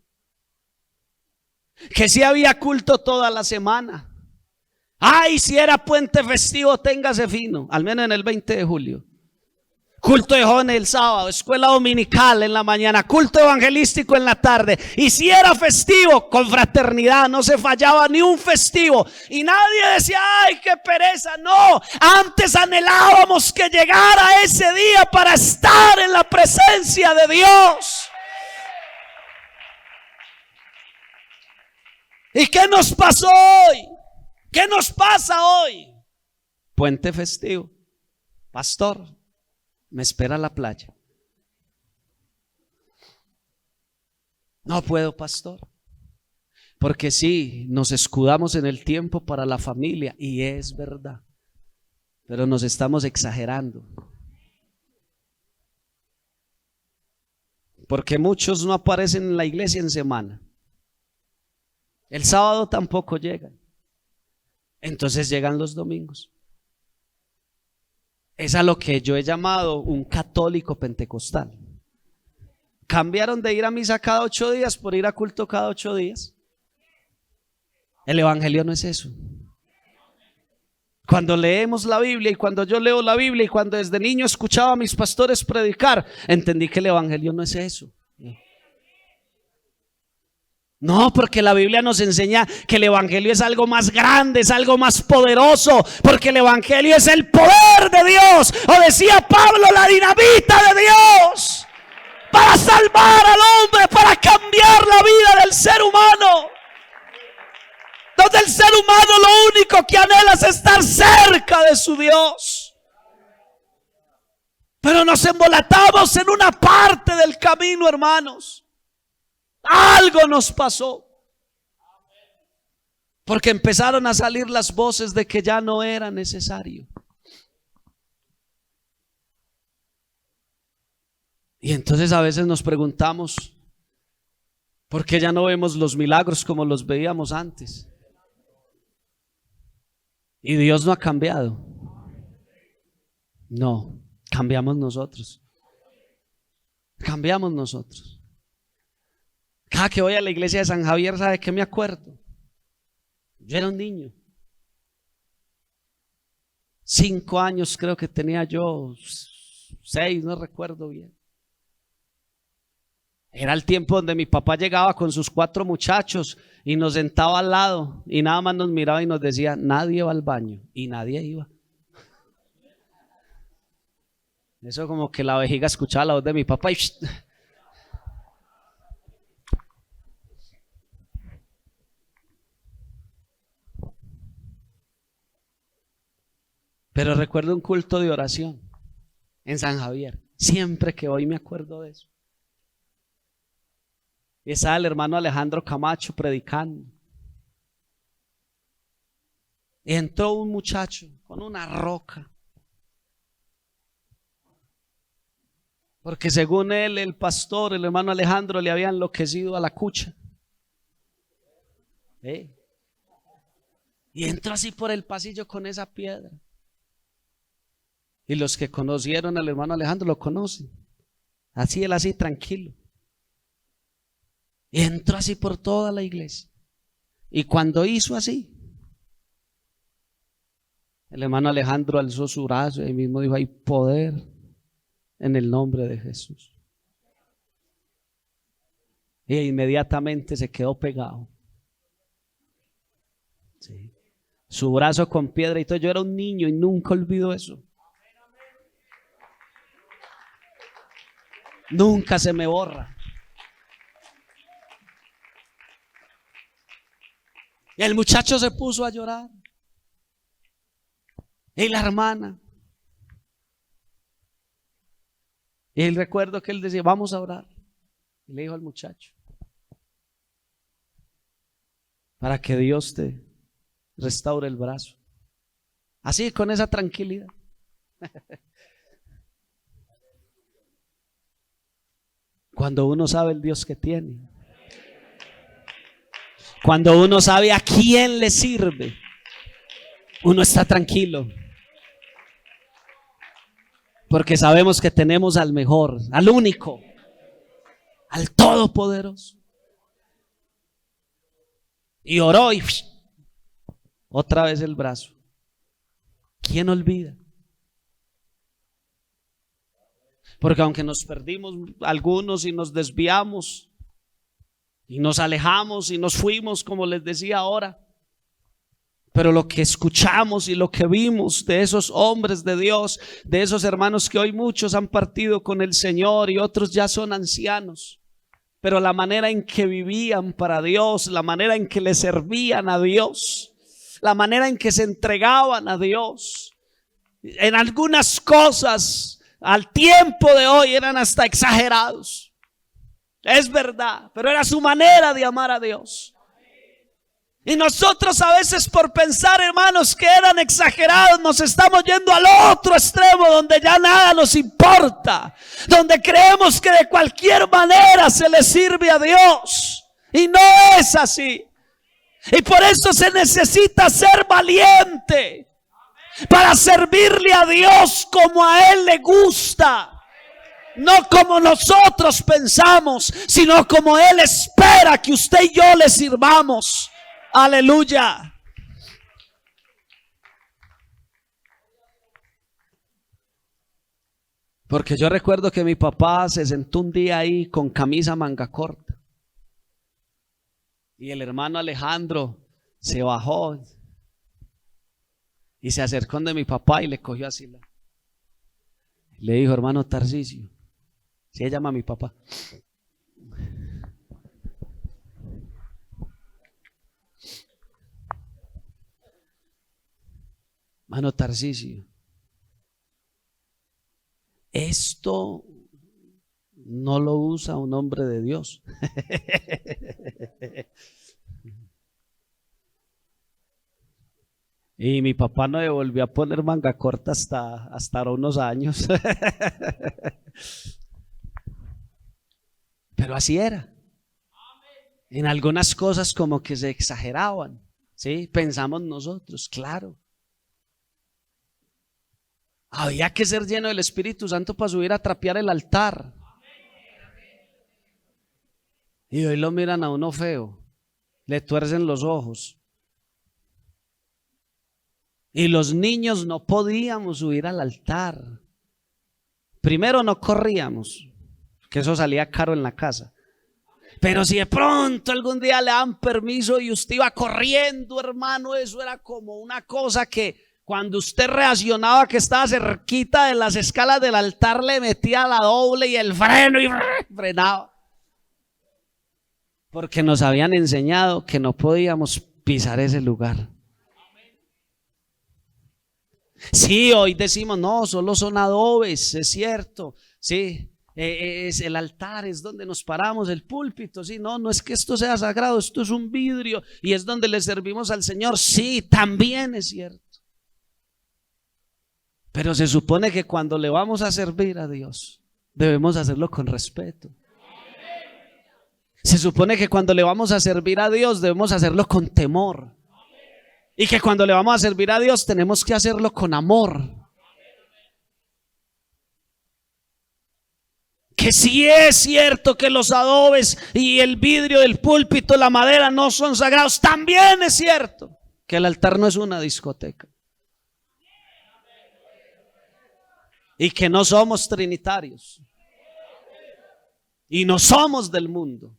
Que si había culto toda la semana. Ay, si era puente festivo, téngase fino, al menos en el 20 de julio. Culto de jóvenes el sábado, escuela dominical en la mañana, culto evangelístico en la tarde. Y si era festivo, confraternidad, no se fallaba ni un festivo. Y nadie decía: ay, qué pereza. No, antes anhelábamos que llegara ese día para estar en la presencia de Dios. ¿Y qué nos pasó hoy? ¿Qué nos pasa hoy? Puente festivo. Pastor, me espera la playa. No puedo, pastor. Porque sí, nos escudamos en el tiempo para la familia, y es verdad, pero nos estamos exagerando. Porque muchos no aparecen en la iglesia en semana. El sábado tampoco llegan. Entonces llegan los domingos. Es a lo que yo he llamado un católico pentecostal. Cambiaron de ir a misa cada 8 días por ir a culto cada 8 días. El evangelio no es eso. Cuando leemos la Biblia y cuando yo leo la Biblia y cuando desde niño escuchaba a mis pastores predicar, entendí que el evangelio no es eso. No, porque la Biblia nos enseña que el evangelio es algo más grande, es algo más poderoso, porque el evangelio es el poder de Dios, o decía Pablo, la dinamita de Dios, para salvar al hombre, para cambiar la vida del ser humano. Donde el ser humano lo único que anhela es estar cerca de su Dios. Pero nos embolatamos en una parte del camino, hermanos. Algo nos pasó. Porque empezaron a salir las voces de que ya no era necesario. Y entonces a veces nos preguntamos, ¿por qué ya no vemos los milagros como los veíamos antes? Y Dios no ha cambiado. No, cambiamos nosotros. Cambiamos nosotros. Cada que voy a la iglesia de San Javier, ¿sabe qué me acuerdo? Yo era un niño. 5 años creo que tenía yo, 6, no recuerdo bien. Era el tiempo donde mi papá llegaba con sus 4 muchachos y nos sentaba al lado y nada más nos miraba y nos decía, nadie va al baño, y nadie iba. Eso como que la vejiga escuchaba la voz de mi papá y pero recuerdo un culto de oración en San Javier. Siempre que voy me acuerdo de eso. Y estaba el hermano Alejandro Camacho predicando. Y entró un muchacho con una roca. Porque según él, el pastor, el hermano Alejandro, le había enloquecido a la cucha. Y entró así por el pasillo con esa piedra. Y los que conocieron al hermano Alejandro lo conocen. Así él, así tranquilo. Y entró así por toda la iglesia. Y cuando hizo así, el hermano Alejandro alzó su brazo y ahí mismo dijo, hay poder en el nombre de Jesús. Y inmediatamente se quedó pegado. Sí. Su brazo con piedra y todo. Yo era un niño y nunca olvido eso. Nunca se me borra. Y el muchacho se puso a llorar. Y la hermana. Y el recuerdo que él decía, vamos a orar. Y le dijo al muchacho, para que Dios te restaure el brazo. Así, con esa tranquilidad. Cuando uno sabe el Dios que tiene. Cuando uno sabe a quién le sirve, uno está tranquilo. Porque sabemos que tenemos al mejor, al único, al todopoderoso. Y oró y otra vez el brazo. ¿Quién olvida? Porque aunque nos perdimos algunos y nos desviamos y nos alejamos y nos fuimos, como les decía ahora, pero lo que escuchamos y lo que vimos de esos hombres de Dios, de esos hermanos que hoy muchos han partido con el Señor y otros ya son ancianos, pero la manera en que vivían para Dios, la manera en que le servían a Dios, la manera en que se entregaban a Dios, en algunas cosas al tiempo de hoy eran hasta exagerados. Es verdad, pero era su manera de amar a Dios. Y nosotros a veces por pensar, hermanos, que eran exagerados, nos estamos yendo al otro extremo donde ya nada nos importa, donde creemos que de cualquier manera se le sirve a Dios. Y no es así. Y por eso se necesita ser valiente para servirle a Dios como a Él le gusta. No como nosotros pensamos, sino como Él espera que usted y yo le sirvamos. Aleluya. Porque yo recuerdo que mi papá se sentó un día ahí con camisa manga corta. Y el hermano Alejandro se bajó y se acercó de mi papá y le cogió así. Le dijo, hermano Tarcisio, se llama mi papá. Hermano Tarcisio, esto no lo usa un hombre de Dios. Y mi papá no le volvió a poner manga corta hasta ahora unos años. Pero así era. En algunas cosas como que se exageraban, ¿sí? Pensamos nosotros, claro. Había que ser lleno del Espíritu Santo para subir a trapear el altar. Y hoy lo miran a uno feo, le tuercen los ojos. Y los niños no podíamos subir al altar. Primero no corríamos, que eso salía caro en la casa. Pero si de pronto algún día le dan permiso y usted iba corriendo, hermano, eso era como una cosa que cuando usted reaccionaba que estaba cerquita de las escalas del altar, le metía la doble y el freno y frenaba. Porque nos habían enseñado que no podíamos pisar ese lugar. Sí, hoy decimos, no, solo son adobes, es cierto, sí, es el altar, es donde nos paramos, el púlpito, sí, no es que esto sea sagrado, esto es un vidrio y es donde le servimos al Señor, sí, también es cierto. Pero se supone que cuando le vamos a servir a Dios, debemos hacerlo con respeto. Se supone que cuando le vamos a servir a Dios, debemos hacerlo con temor. Y que cuando le vamos a servir a Dios tenemos que hacerlo con amor. Que sí es cierto que los adobes y el vidrio del púlpito, la madera no son sagrados. También es cierto que el altar no es una discoteca. Y que no somos trinitarios. Y no somos del mundo.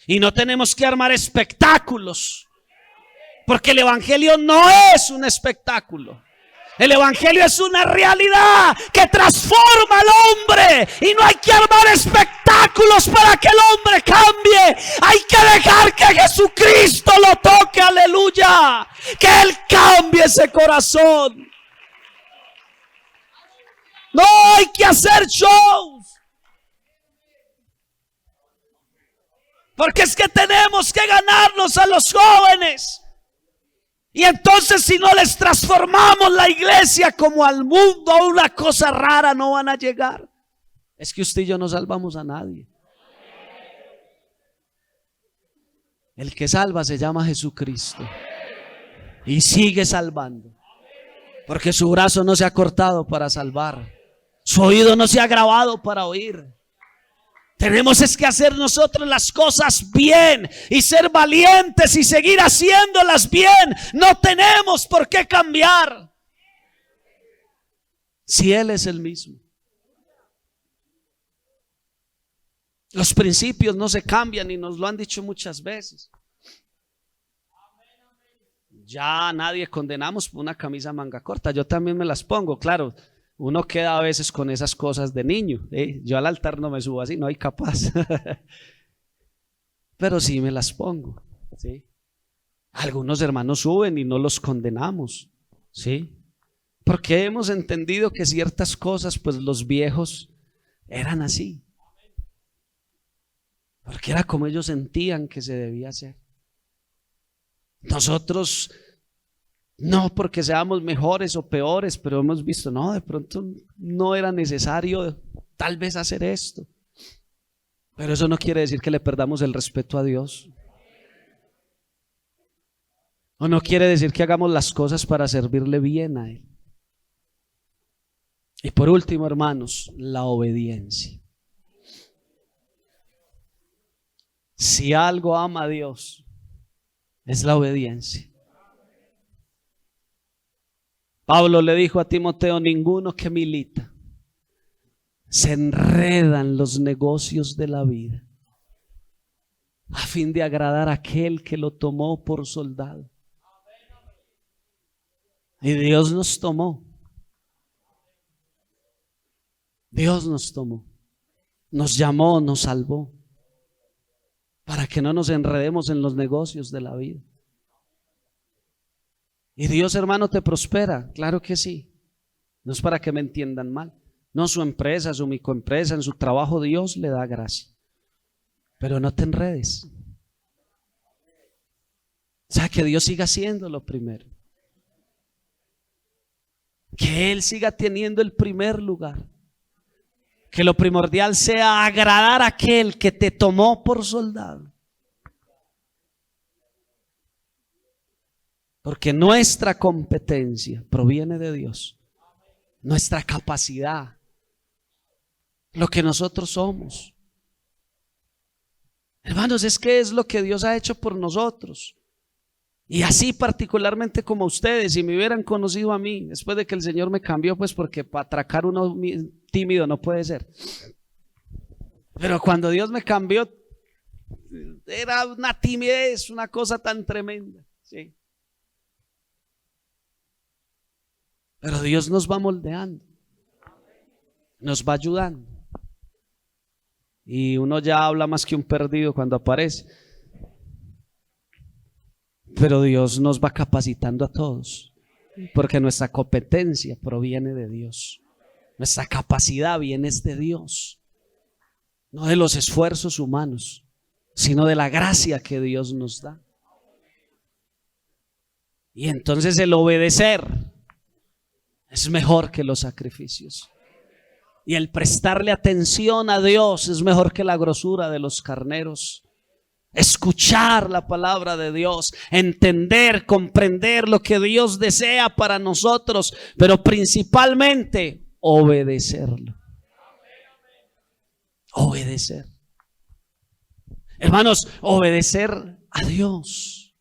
Y no tenemos que armar espectáculos. Porque el evangelio no es un espectáculo. El evangelio es una realidad que transforma al hombre. Y no hay que armar espectáculos para que el hombre cambie. Hay que dejar que Jesucristo lo toque, aleluya. Que Él cambie ese corazón. No hay que hacer shows. Porque es que tenemos que ganarnos a los jóvenes. Y entonces si no les transformamos la iglesia como al mundo, a una cosa rara, no van a llegar. Es que usted y yo no salvamos a nadie. El que salva se llama Jesucristo. Y sigue salvando. Porque su brazo no se ha cortado para salvar. Su oído no se ha grabado para oír. Tenemos es que hacer nosotros las cosas bien y ser valientes y seguir haciéndolas bien. No tenemos por qué cambiar si Él es el mismo. Los principios no se cambian y nos lo han dicho muchas veces. Ya nadie condenamos por una camisa manga corta. Yo también me las pongo, claro. Uno queda a veces con esas cosas de niño. Yo al altar no me subo así, no hay capaz. Pero sí me las pongo, ¿sí? Algunos hermanos suben y no los condenamos, ¿sí? Porque hemos entendido que ciertas cosas, pues los viejos eran así. Porque era como ellos sentían que se debía hacer. Nosotros no porque seamos mejores o peores, pero hemos visto, no, de pronto no era necesario tal vez hacer esto. Pero eso no quiere decir que le perdamos el respeto a Dios. O no quiere decir que hagamos las cosas para servirle bien a Él. Y por último, hermanos, la obediencia. Si algo ama a Dios, es la obediencia. Pablo le dijo a Timoteo, ninguno que milita se enredan los negocios de la vida a fin de agradar a aquel que lo tomó por soldado. Y Dios nos tomó. Dios nos tomó, nos llamó, nos salvó, para que no nos enredemos en los negocios de la vida. Y Dios, hermano, te prospera, claro que sí. No es para que me entiendan mal. No, su empresa, su microempresa, en su trabajo Dios le da gracia. Pero no te enredes. O sea, que Dios siga siendo lo primero. Que Él siga teniendo el primer lugar. Que lo primordial sea agradar a aquel que te tomó por soldado. Porque nuestra competencia proviene de Dios. Nuestra capacidad, lo que nosotros somos. Hermanos, es que es lo que Dios ha hecho por nosotros. Y así particularmente como ustedes, si me hubieran conocido a mí, después de que el Señor me cambió, pues porque para atracar uno tímido no puede ser. Pero cuando Dios me cambió, era una timidez, una cosa tan tremenda, ¿sí? Pero Dios nos va moldeando, nos va ayudando. Y uno ya habla más que un perdido cuando aparece. Pero Dios nos va capacitando a todos, porque nuestra competencia proviene de Dios. Nuestra capacidad viene de Dios, no de los esfuerzos humanos, sino de la gracia que Dios nos da. Y entonces el obedecer es mejor que los sacrificios. Y el prestarle atención a Dios es mejor que la grosura de los carneros. Escuchar la palabra de Dios, entender, comprender lo que Dios desea para nosotros, pero principalmente obedecerlo. Obedecer. Hermanos, obedecer a Dios.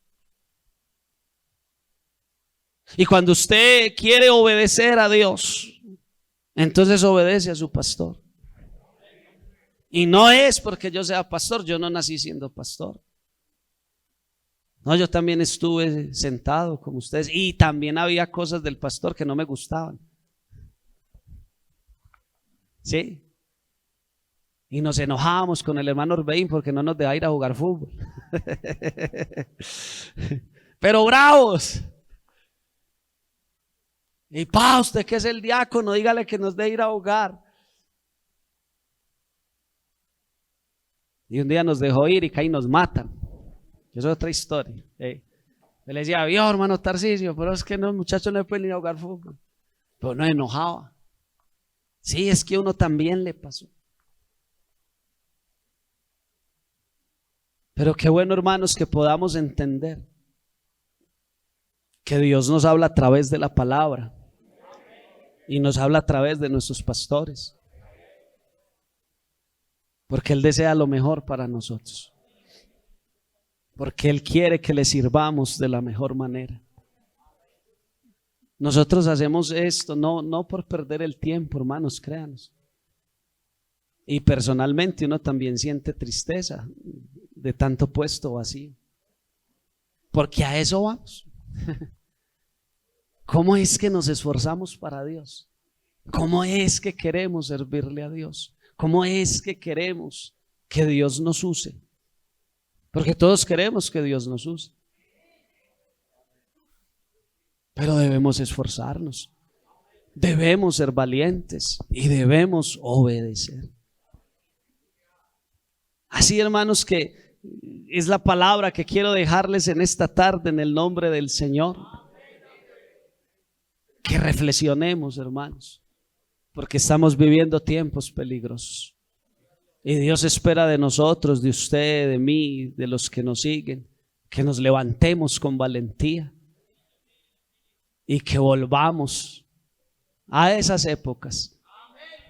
Y cuando usted quiere obedecer a Dios, entonces obedece a su pastor. Y no es porque yo sea pastor, yo no nací siendo pastor. No, yo también estuve sentado como ustedes y también había cosas del pastor que no me gustaban. Sí. Y nos enojábamos con el hermano Orbeín porque no nos dejaba ir a jugar fútbol. Pero bravos. Y usted que es el diácono, dígale que nos dé ir a jugar. Y un día nos dejó ir y caí nos matan. Eso es otra historia. Le decía, vio hermano Tarcisio, pero es que no, muchachos no pueden ir a jugar fútbol. Pero no enojaba. Sí, es que uno también le pasó. Pero qué bueno, hermanos, que podamos entender que Dios nos habla a través de la palabra y nos habla a través de nuestros pastores. Porque Él desea lo mejor para nosotros. Porque Él quiere que le sirvamos de la mejor manera. Nosotros hacemos esto no por perder el tiempo, hermanos, créanos. Y personalmente uno también siente tristeza de tanto puesto vacío. Porque a eso vamos. ¿Cómo es que nos esforzamos para Dios? ¿Cómo es que queremos servirle a Dios? ¿Cómo es que queremos que Dios nos use? Porque todos queremos que Dios nos use. Pero debemos esforzarnos. Debemos ser valientes y debemos obedecer. Así, hermanos, que es la palabra que quiero dejarles en esta tarde en el nombre del Señor. Que reflexionemos, hermanos, porque estamos viviendo tiempos peligrosos. Y Dios espera de nosotros, de usted, de mí, de los que nos siguen, que nos levantemos con valentía y que volvamos a esas épocas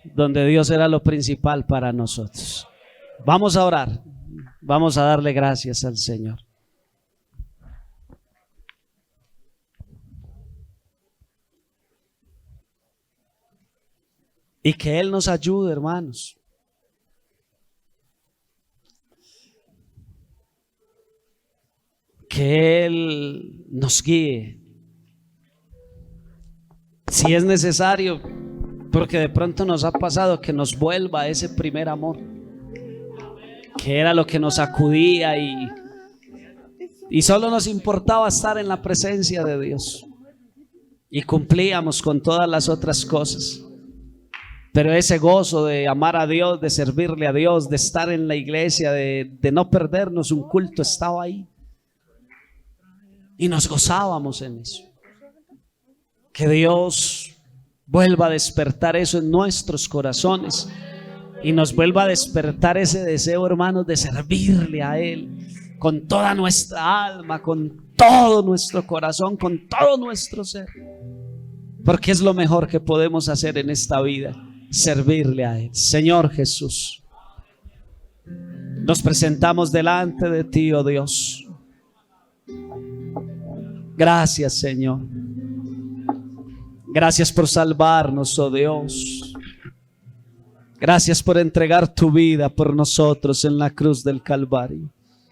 donde Dios era lo principal para nosotros. Vamos a orar, vamos a darle gracias al Señor. Y que Él nos ayude, hermanos. Que Él nos guíe. Si es necesario, porque de pronto nos ha pasado, que nos vuelva a ese primer amor, que era lo que nos sacudía y solo nos importaba estar en la presencia de Dios. Y cumplíamos con todas las otras cosas. Pero ese gozo de amar a Dios, de servirle a Dios, de estar en la iglesia, de no perdernos un culto, estaba ahí. Y nos gozábamos en eso. Que Dios vuelva a despertar eso en nuestros corazones. Y nos vuelva a despertar ese deseo, hermanos, de servirle a Él. Con toda nuestra alma, con todo nuestro corazón, con todo nuestro ser. Porque es lo mejor que podemos hacer en esta vida. Servirle a Él. Señor Jesús, nos presentamos delante de ti, oh Dios. Gracias, Señor. Gracias por salvarnos, oh Dios. Gracias por entregar tu vida por nosotros en la cruz del Calvario.